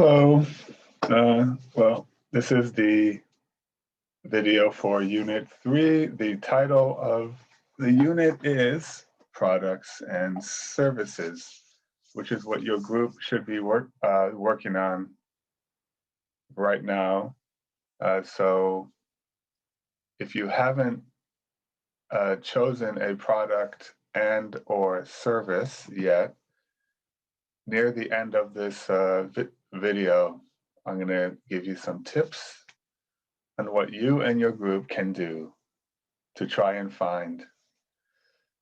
Hello. Well, this is the video for Unit 3. The title of the unit is Products and Services, which is what your group should be working on right now. So if you haven't chosen a product and or service yet, near the end of this video, I'm going to give you some tips on what you and your group can do to try and find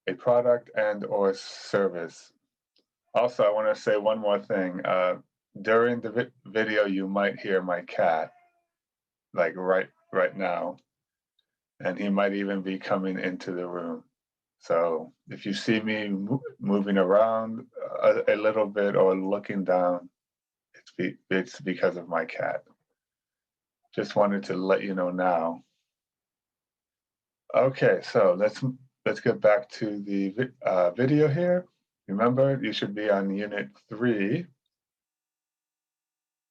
a product and or service. Also, I want to say one more thing. During the video, you might hear my cat, like right now, and he might even be coming into the room. So if you see me moving around a little bit or looking down, it's because of my cat. Just wanted to let you know now. Okay, so let's get back to the video here. Remember, you should be on Unit 3,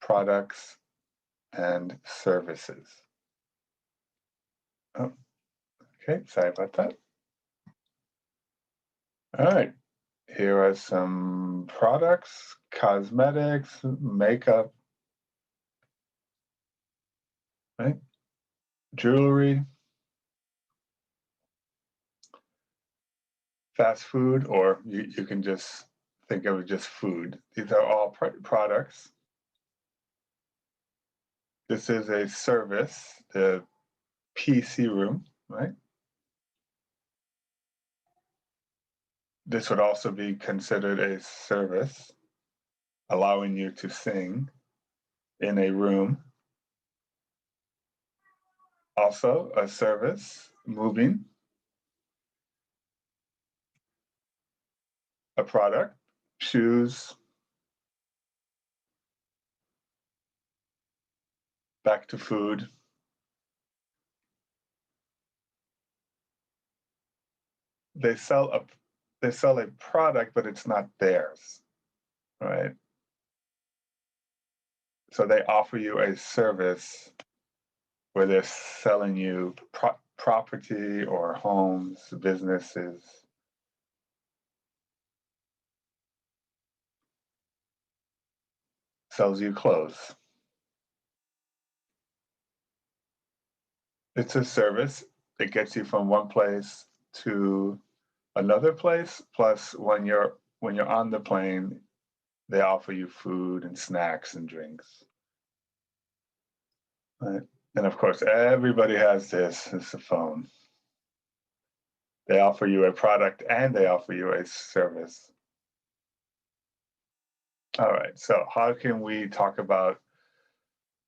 Products and Services. Oh, okay, sorry about that. All right, here are some products, cosmetics, makeup, right? Jewelry, fast food, or you can just think of it just food. These are all products. This is a service, the PC room, right? This would also be considered a service, allowing you to sing in a room. Also a service, moving. A product, shoes. Back to food. They sell a product, but it's not theirs, right? So they offer you a service where they're selling you property or homes, businesses. Sells you clothes. It's a service. It gets you from one place to another place. Plus, when you're on the plane, they offer you food and snacks and drinks. Right? And of course, everybody has this. It's a phone. They offer you a product and they offer you a service. All right, so how can we talk about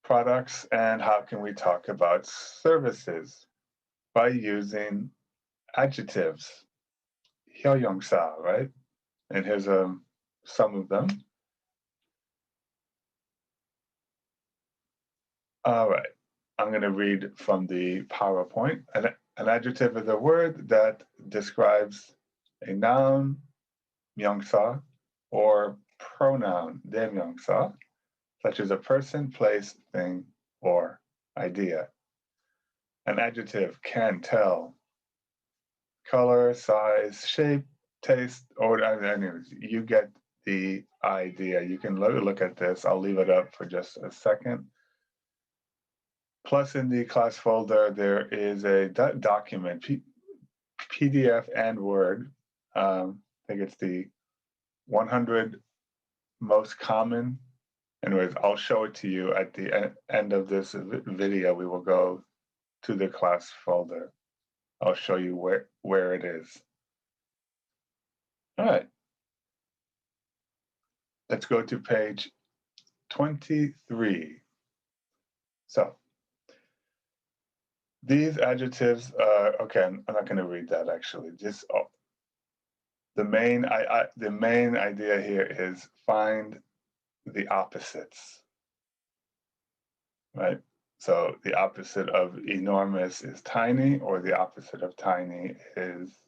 products and how can we talk about services? By using adjectives. Yeungnam, right? And here's some of them. All right, I'm going to read from the PowerPoint. An adjective is a word that describes a noun, Myeongsa, or pronoun, Daemyeongsa, such as a person, place, thing, or idea. An adjective can tell color, size, shape, taste, or anyways, you get the idea. You can look at this. I'll leave it up for just a second. Plus, in the class folder, there is a document, PDF and Word. I think it's the 100 most common. Anyways, I'll show it to you at the end of this video. We will go to the class folder. I'll show you where it is. All right. Let's go to page 23. So these adjectives, okay, I'm not going to read that actually. Just the main idea here is find the opposites, right? So the opposite of enormous is tiny, or the opposite of tiny is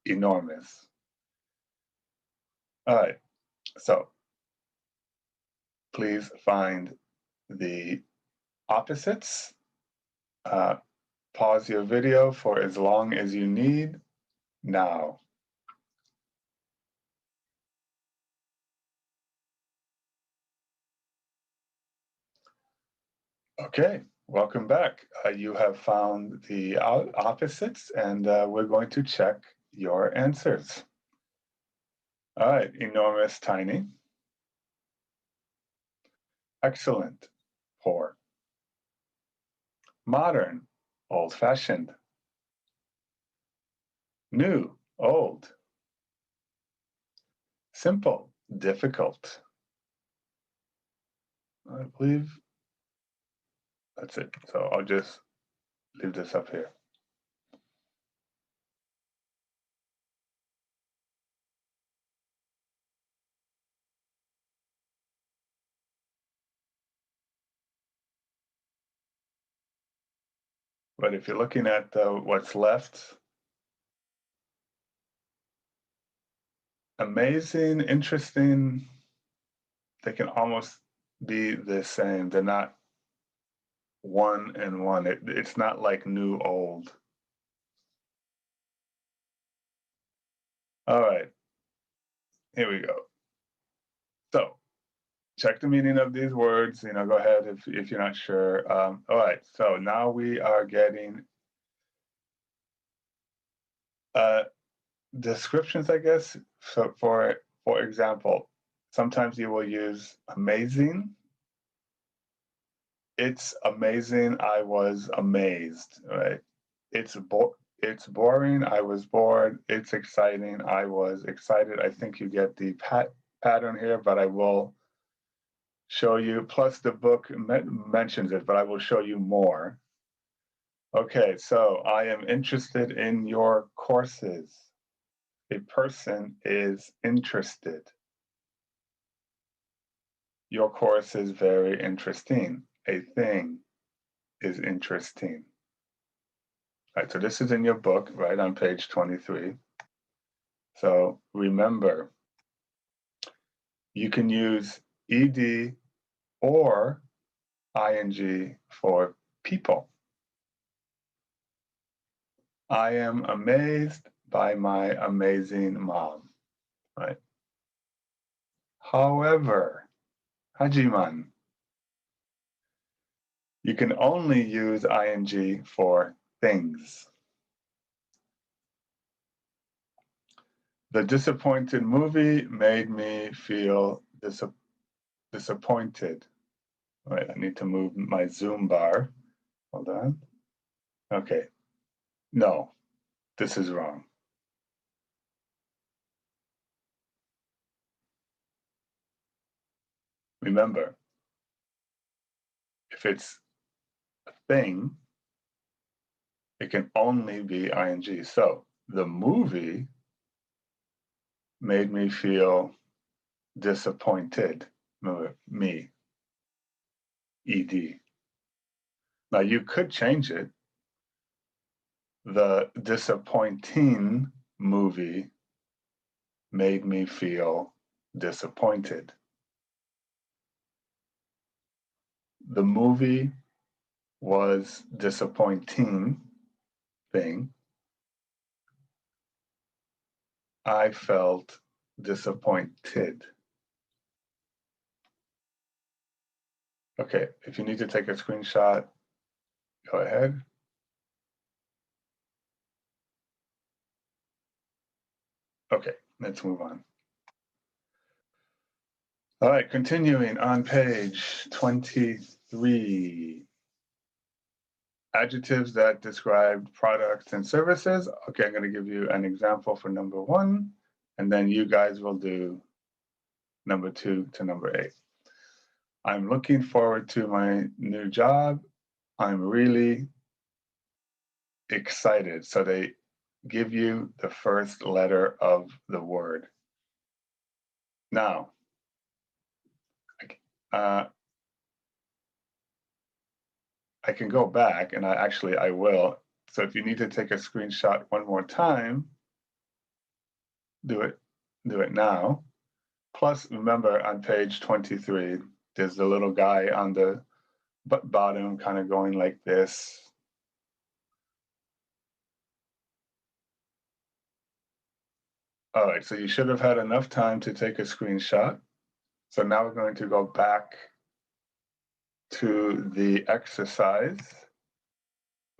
enormous. All right, so please find the opposites. Pause your video for as long as you need now. Okay, welcome back. You have found the opposites, and we're going to check your answers. All right, enormous, tiny. Excellent, poor. Modern, old-fashioned. New, old. Simple, difficult. I believe that's it. So I'll just leave this up here. But if you're looking at what's left, amazing, interesting, they can almost be the same. They're not one and one. It's not like new, old. All right, here we go. So check the meaning of these words. Go ahead if you're not sure. All right, so now we are getting descriptions, I guess. So for example, sometimes you will use amazing. It's amazing. I was amazed. Right? It's boring. I was bored. It's exciting. I was excited. I think you get the pattern here, but I will show you. Plus, the book mentions it, but I will show you more. Okay, so I am interested in your courses. A person is interested. Your course is very interesting. A thing is interesting. All right, so this is in your book, right, on page 23. So remember, you can use ed or ing for people. I am amazed by my amazing mom, right? However, hajiman, you can only use ing for things. The disappointed movie made me feel disappointed. All right, I need to move my Zoom bar. Hold on. Okay. No, this is wrong. Remember, if it's a thing, it can only be ing. So the movie made me feel disappointed. Remember, me, ed. Now you could change it. The disappointing movie made me feel disappointed. The movie was disappointing thing. I felt disappointed. Okay, if you need to take a screenshot, go ahead. Okay, let's move on. All right, continuing on page 23. Adjectives that describe products and services. Okay, I'm going to give you an example for number 1, and then you guys will do number 2 to number 8. I'm looking forward to my new job. I'm really excited. So they give you the first letter of the word. Now, I can go back, and I will. So if you need to take a screenshot one more time, do it now. Plus, remember on page 23, There's the little guy on the bottom kind of going like this. All right, so you should have had enough time to take a screenshot. So now we're going to go back to the exercise.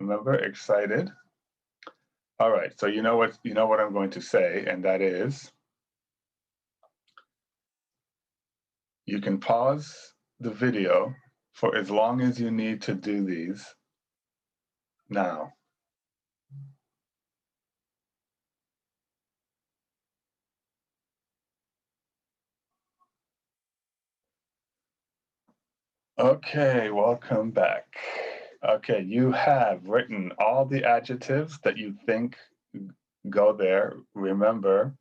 Remember, excited. All right, so you know what I'm going to say, and that is, you can pause the video for as long as you need to do these now. Okay, welcome back. Okay, you have written all the adjectives that you think go there. Remember,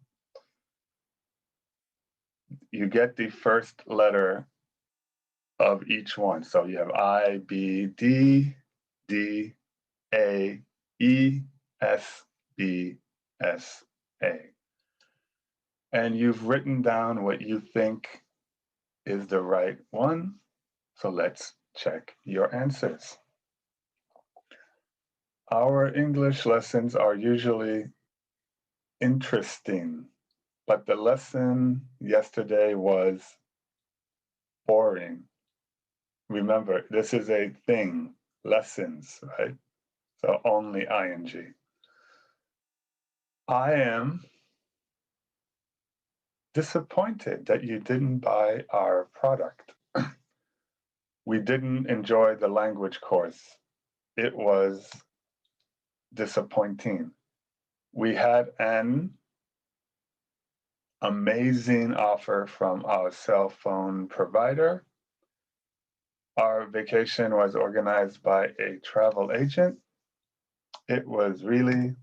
you get the first letter of each one. So you have I, B, D, D, A, E, S, B, S, A. And you've written down what you think is the right one. So let's check your answers. Our English lessons are usually interesting, but the lesson yesterday was boring. Remember, this is a thing, lessons, right? So only ing. I am disappointed that you didn't buy our product. We didn't enjoy the language course. It was disappointing. We had an amazing offer from our cell phone provider. Our vacation was organized by a travel agent. It was really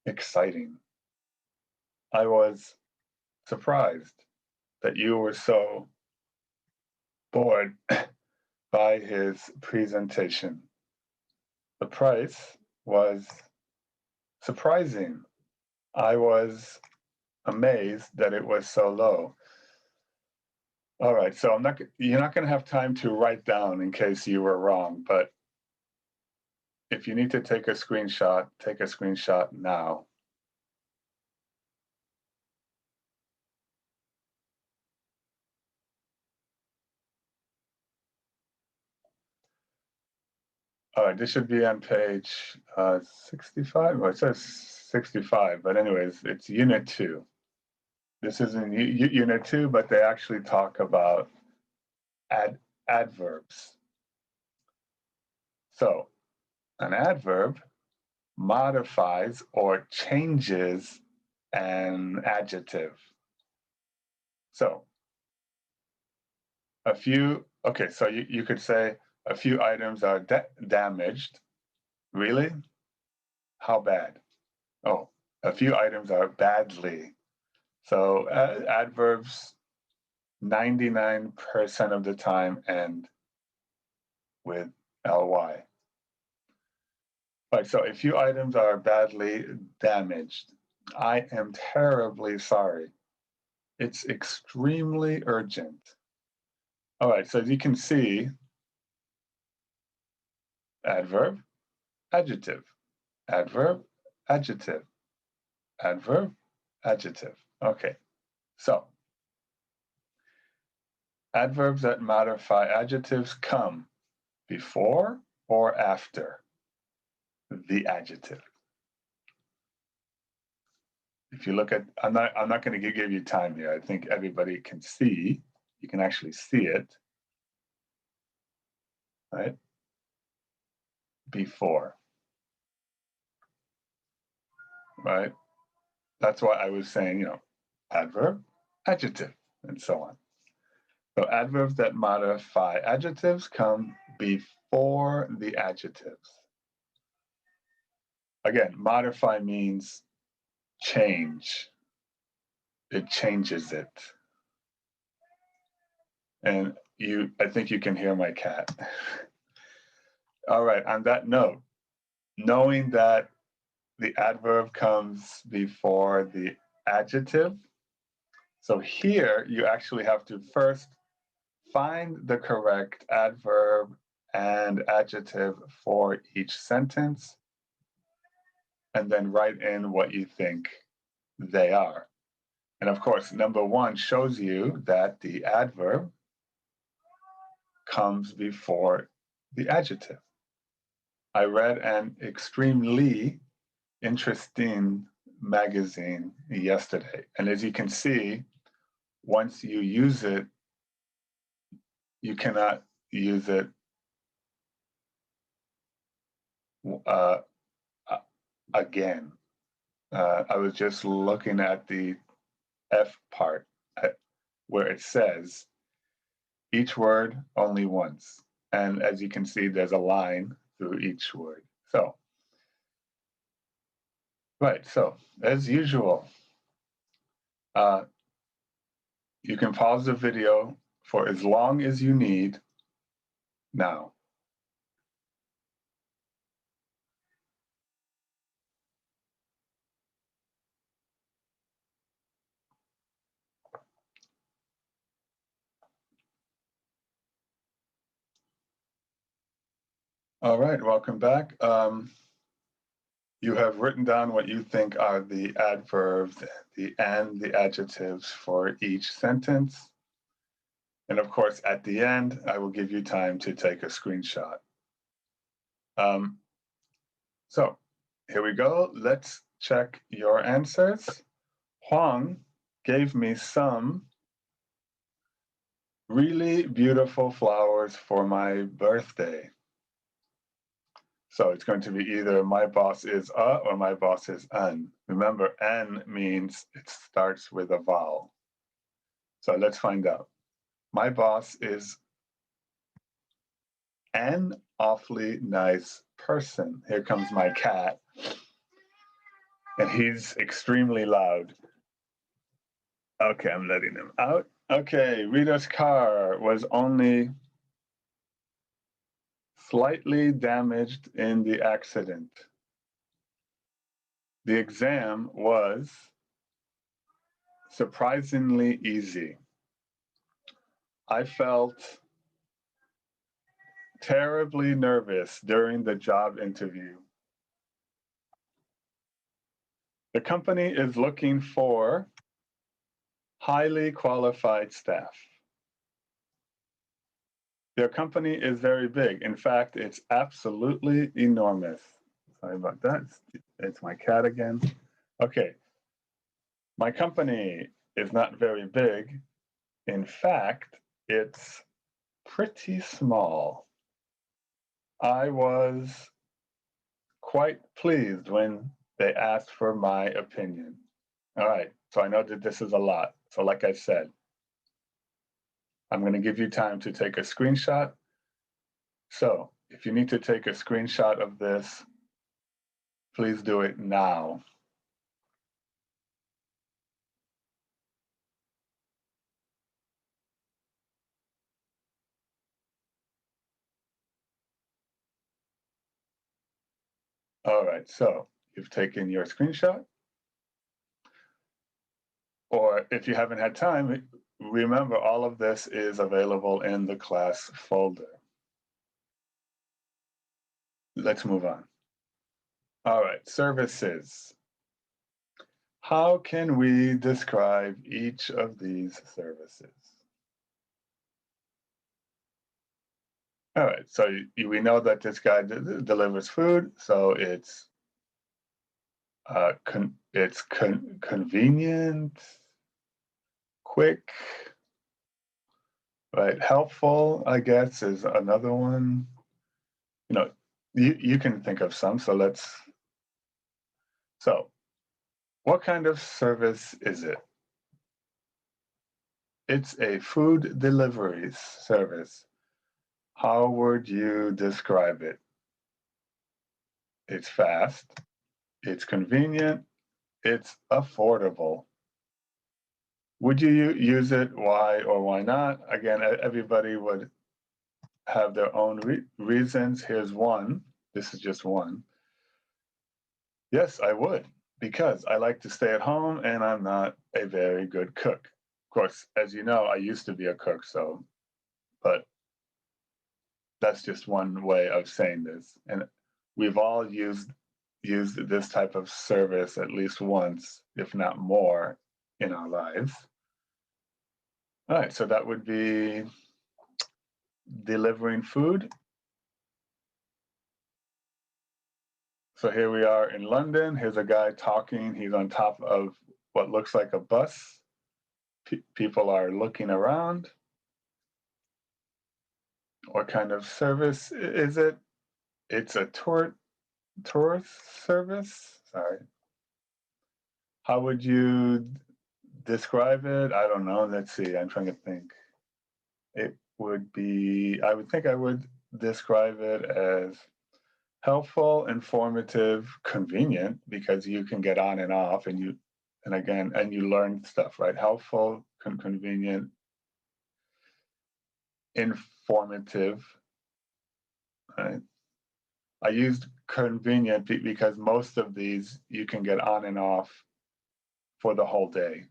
exciting. I was surprised that you were so bored by his presentation. The price was surprising. I was amazed that it was so low. All right, so you're not going to have time to write down in case you were wrong, but if you need to take a screenshot, take a screenshot now. All right, this should be on page 65. Well, it says 65, but anyways, it's Unit 2. This is in Unit 2, but they actually talk about adverbs. So an adverb modifies or changes an adjective. So so you could say a few items are damaged. Really? How bad? Oh, a few items are badly. So adverbs 99% of the time end with ly. Right, so a few items are badly damaged. I am terribly sorry. It's extremely urgent. All right, so as you can see, adverb, adjective, adverb, adjective, adverb, adjective. Okay, so adverbs that modify adjectives come before or after the adjective. If you look at, I'm not going to give you time here. I think everybody can see. You can actually see it, right? Before, right? That's why I was saying, adverb, adjective, and so on. So adverbs that modify adjectives come before the adjectives. Again, modify means change. It changes it. And I think you can hear my cat. All right, on that note, knowing that the adverb comes before the adjective, so here you actually have to first Find the correct adverb and adjective for each sentence, and then write in what you think they are. And of course, number 1 shows you that the adverb comes before the adjective. I read an extremely interesting magazine yesterday. And as you can see, once you use it, you cannot use it again. I was just looking at the F part where it says each word only once. And as you can see, there's a line through each word. So, right, so as usual, you can pause the video for as long as you need now. All right, welcome back. You have written down what you think are the adverbs, and the adjectives for each sentence. And of course, at the end, I will give you time to take a screenshot. So here we go. Let's check your answers. Huang gave me some really beautiful flowers for my birthday. So it's going to be either my boss is a or my boss is an. Remember, an means it starts with a vowel. So let's find out. My boss is an awfully nice person. Here comes my cat. And he's extremely loud. Okay, I'm letting him out. Okay, Rita's car was only slightly damaged in the accident. The exam was surprisingly easy. I felt terribly nervous during the job interview. The company is looking for highly qualified staff. Their company is very big. In fact, it's absolutely enormous. Sorry about that. It's my cat again. Okay. My company is not very big. In fact, it's pretty small. I was quite pleased when they asked for my opinion. All right, so I know that this is a lot. So like I said, I'm going to give you time to take a screenshot. So if you need to take a screenshot of this, please do it now. All right, so you've taken your screenshot. Or if you haven't had time, remember all of this is available in the class folder. Let's move on. All right, services. How can we describe each of these services? All right, so we know that this guy delivers food, so it's convenient, quick, right? Helpful, I guess, is another one. You know, you can think of some, so what kind of service is it? It's a food delivery service. How would you describe it? It's fast, it's convenient, it's affordable. Would you use it? Why or why not? Again, everybody would have their own reasons. Here's one. This is just one. Yes, I would, because I like to stay at home and I'm not a very good cook. Of course, as you know, I used to be a cook, so but that's just one way of saying this. And we've all used this type of service at least once, if not more, in our lives. All right, so that would be delivering food. So here we are in London. Here's a guy talking. He's on top of what looks like a bus. People are looking around. What kind of service is it? It's a tourist service. Sorry. How would you describe it? I don't know. Let's see. I'm trying to think. It would be, I would think I would describe it as helpful, informative, convenient, because you can get on and off and you learn stuff, right? Helpful, convenient, informative, right? I used convenient because most of these you can get on and off for the whole day.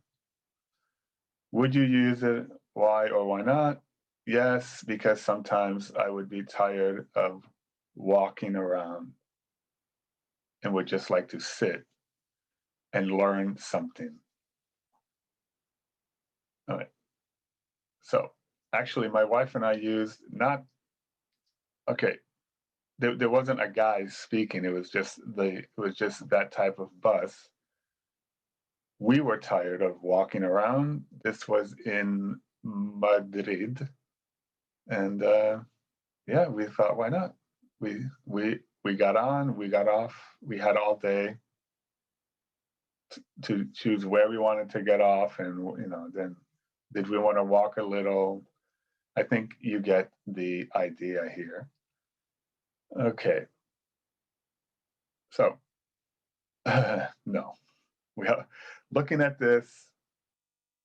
Would you use it? Why or why not? Yes, because sometimes I would be tired of walking around and would just like to sit and learn something. All right. So actually, my wife and I used there wasn't a guy speaking. It was just that type of bus. We were tired of walking around. This was in Madrid, and yeah, we thought, why not? We got on, we got off. We had all day to choose where we wanted to get off, and then did we want to walk a little? I think you get the idea here. Okay, so no, looking at this,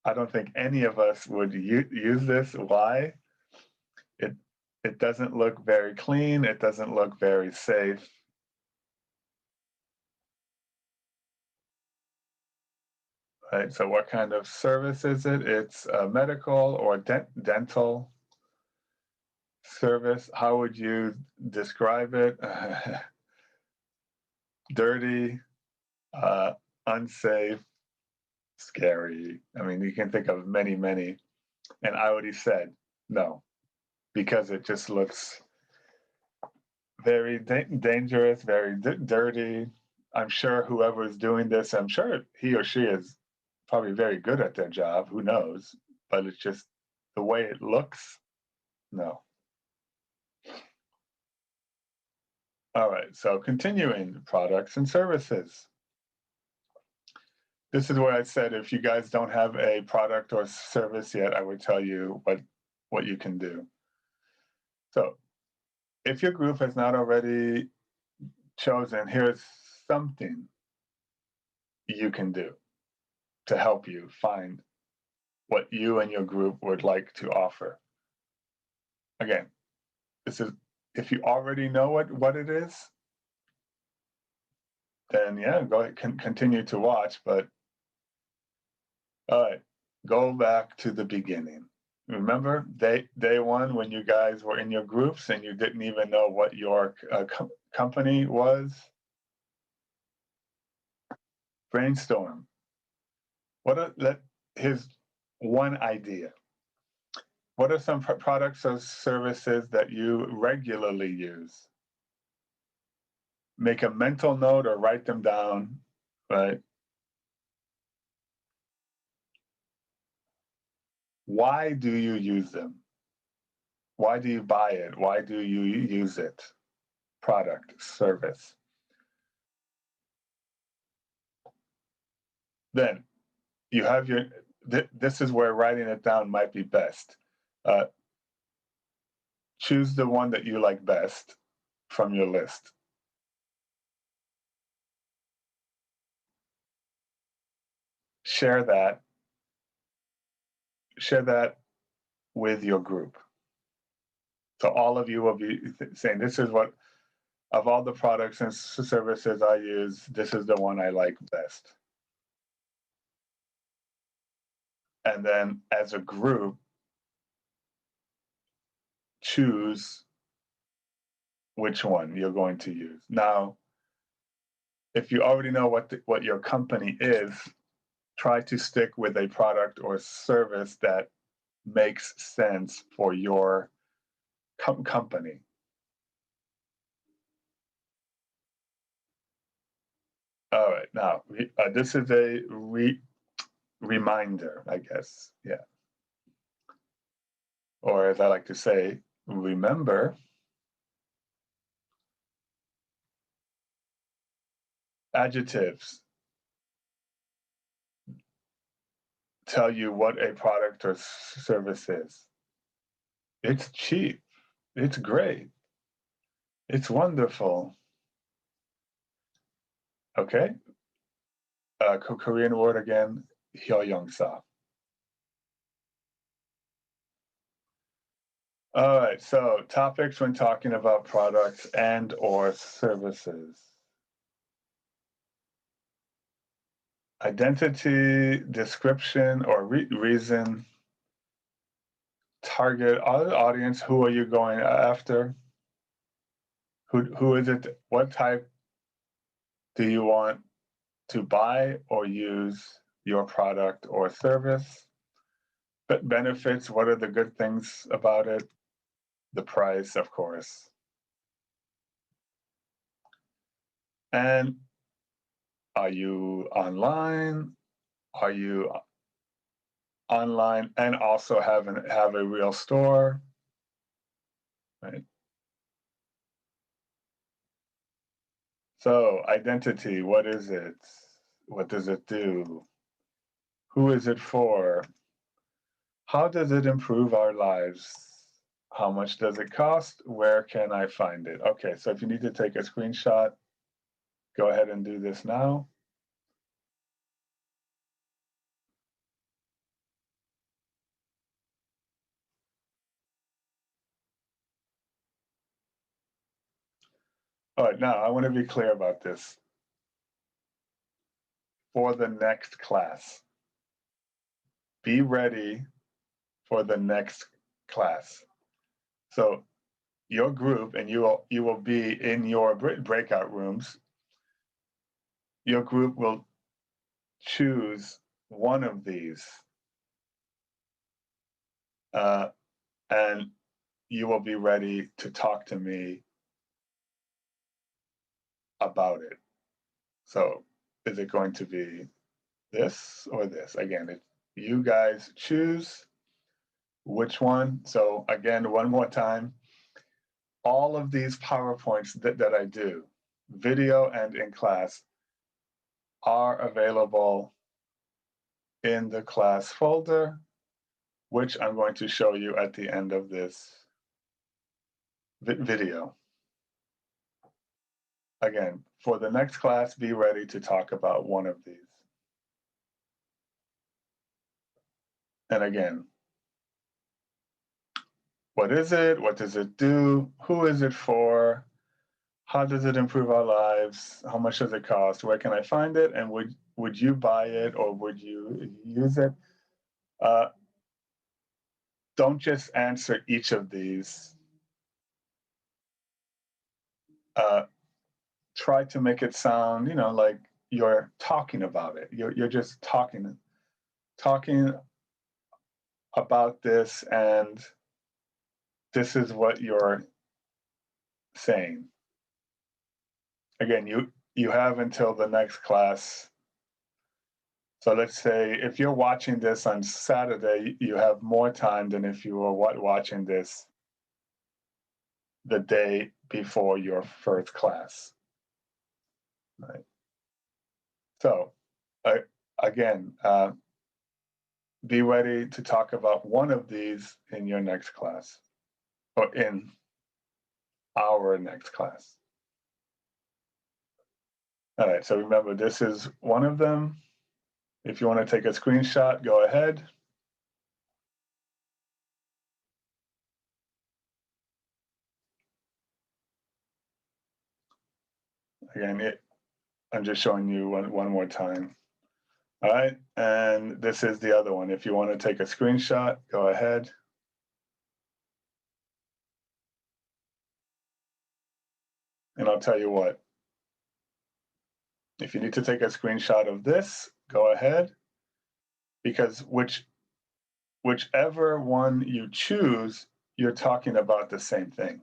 I don't think any of us would use this. Why? It doesn't look very clean. It doesn't look very safe. Right. So, what kind of service is it? It's a medical or dental service. How would you describe it? Dirty, unsafe, scary. I mean, you can think of many, many. And I already said no, because it just looks very dangerous, very dirty. I'm sure whoever is doing this, I'm sure he or she is probably very good at their job. Who knows? But it's just the way it looks. No. All right, so continuing, products and services. This is where I said if you guys don't have a product or service yet, I would tell you what you can do. So if your group has not already chosen, here's something you can do to help you find what you and your group would like to offer. Again, this is if you already know what it is, then yeah, go ahead, continue to watch. But all right, go back to the beginning. Remember day one when you guys were in your groups and you didn't even know what your company was? Brainstorm. Here's one idea. What are some products or services that you regularly use? Make a mental note or write them down, right? Why do you use them? Why do you buy it? Why do you use it? Product, service. Then you have this is where writing it down might be best. Choose the one that you like best from your list. Share that with your group. So all of you will be saying, this is what, of all the products and services I use, this is the one I like best. And then as a group, choose which one you're going to use. Now, if you already know what your company is, try to stick with a product or service that makes sense for your company. All right, now this is a reminder, I guess, yeah. Or as I like to say, remember, adjectives tell you what a product or service is. It's cheap, it's great, it's wonderful. Okay, Korean word again, hyoyoungsa. All right, so topics when talking about products and or services. Identity, description, or reason. Target audience, who are you going after? Who is it? What type do you want to buy or use your product or service? But benefits, what are the good things about it? The price, of course. And are you online? Are you online and also have a real store? Right. So identity, what is it? What does it do? Who is it for? How does it improve our lives? How much does it cost? Where can I find it? Okay, so if you need to take a screenshot, go ahead and do this now. All right, now I want to be clear about this. For the next class, be ready for the next class. So your group, and you will be in your breakout rooms. Your group will choose one of these, and you will be ready to talk to me about it. So is it going to be this or this? Again, if you guys choose which one. So again, one more time, all of these PowerPoints that I do, video and in class, are available in the class folder, which I'm going to show you at the end of this video. Again, for the next class, be ready to talk about one of these. And again, what is it? What does it do? Who is it for? How does it improve our lives? How much does it cost? Where can I find it? And would you buy it or would you use it? Don't just answer each of these. Try to make it sound, like you're talking about it. You're just talking about this, and this is what you're saying. Again, you have until the next class. So let's say if you're watching this on Saturday, you have more time than if you were watching this the day before your first class. Right. So again, be ready to talk about one of these in your next class, or in our next class. All right, so remember, this is one of them. If you want to take a screenshot, go ahead. Again, I'm just showing you one more time. All right, and this is the other one. If you want to take a screenshot, go ahead. And I'll tell you what, if you need to take a screenshot of this, go ahead, because whichever one you choose, you're talking about the same thing.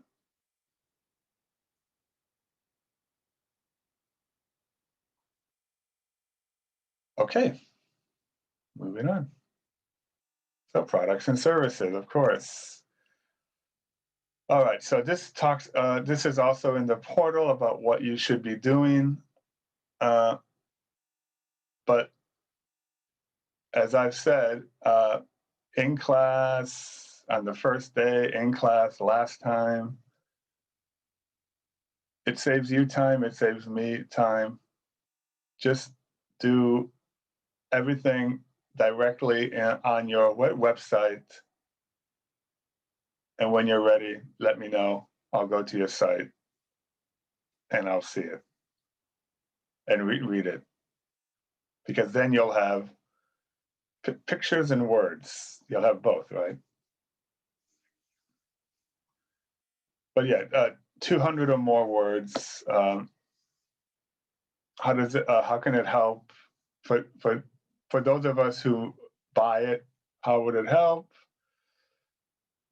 Okay, moving on. So products and services, of course. All right, so this talks, this is also in the portal about what you should be doing. But as I've said, in class, on the first day, in class, last time, it saves you time, it saves me time. Just do everything directly on your website. And when you're ready, let me know. I'll go to your site and I'll see it and read it. Because then you'll have pictures and words. You'll have both, right? But yeah, 200 or more words. How does it? How can it help for those of us who buy it? How would it help?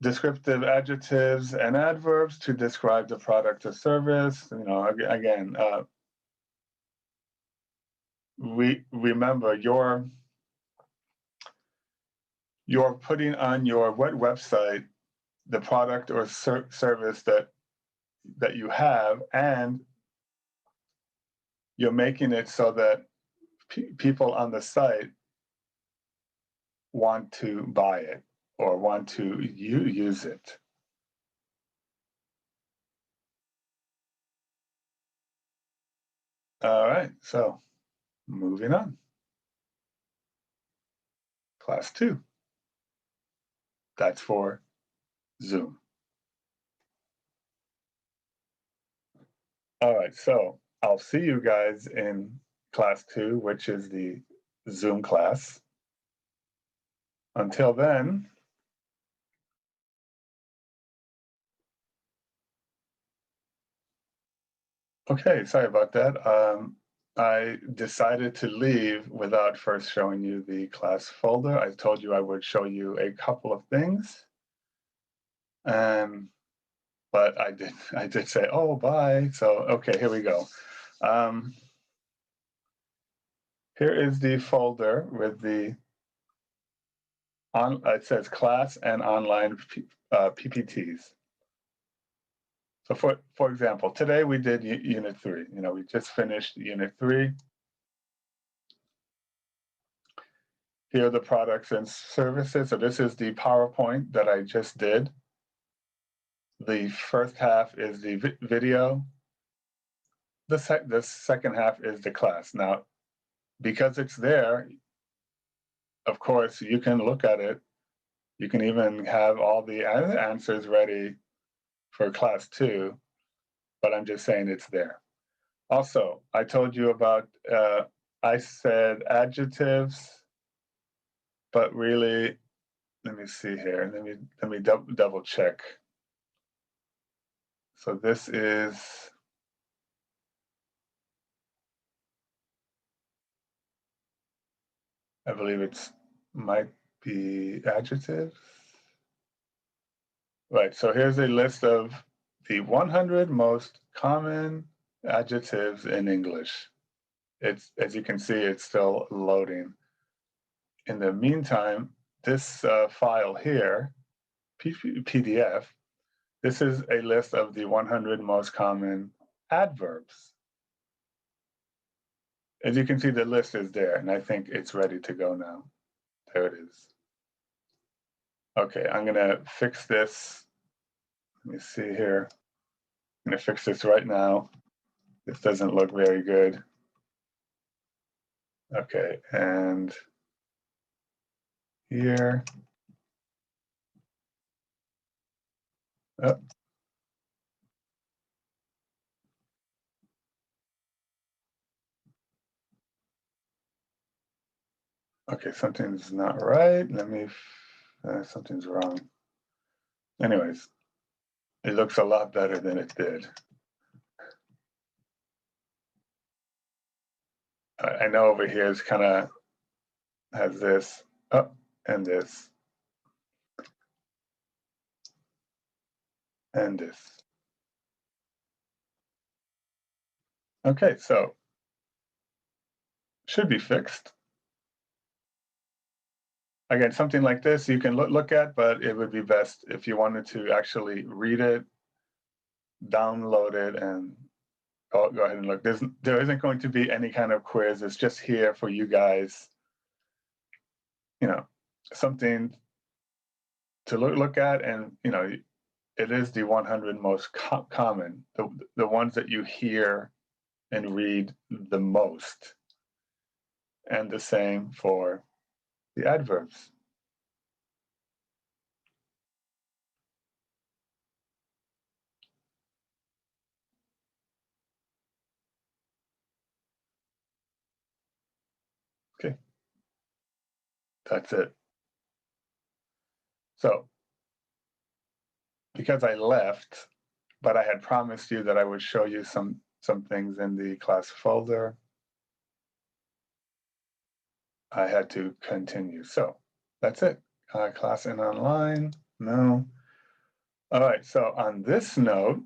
Descriptive adjectives and adverbs to describe the product or service. You know, again, remember you're putting on your website the product or service that you have, and you're making it so that people on the site want to buy it or want to use it. All right, so moving on. Class 2. That's for Zoom. All right, so I'll see you guys in class 2, which is the Zoom class. Until then, okay, sorry about that. I decided to leave without first showing you the class folder. I told you I would show you a couple of things. But I did say, oh, bye. So, okay, here we go. Here is the folder with the, it says class and online PPTs. So for example, today we did unit 3. You know, we just finished unit 3. Here are the products and services. So this is the PowerPoint that I just did. The first half is the video. The second half is the class. Now, because it's there, of course, you can look at it. You can even have all the answers ready for class 2, but I'm just saying it's there. Also, I told you about, I said adjectives, but really, let me see here. Let me double check. So this is, I believe it's might be adjectives. Right, so here's a list of the 100 most common adjectives in English. It's, as you can see, it's still loading. In the meantime, this file here, PDF, this is a list of the 100 most common adverbs. As you can see, the list is there, and I think it's ready to go now. There it is. Okay, I'm gonna fix this. Let me see here. I'm gonna fix this right now. This doesn't look very good. Okay, and here. Oh. Okay, something's not right. Let me, something's wrong. Anyways, it looks a lot better than it did. I know over here is kind of has this up and this and this. Okay, so should be fixed. Again, something like this you can look at, but it would be best if you wanted to actually read it, download it, and go ahead and look. There isn't going to be any kind of quiz. It's just here for you guys, something to look at, and it is the 100 most common, the ones that you hear and read the most, and the same for the adverbs. Okay, that's it. So, because I left, but I had promised you that I would show you some things in the class folder, I had to continue. So that's it. Class and online, no. All right, so on this note,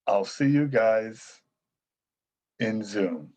I'll see you guys in Zoom.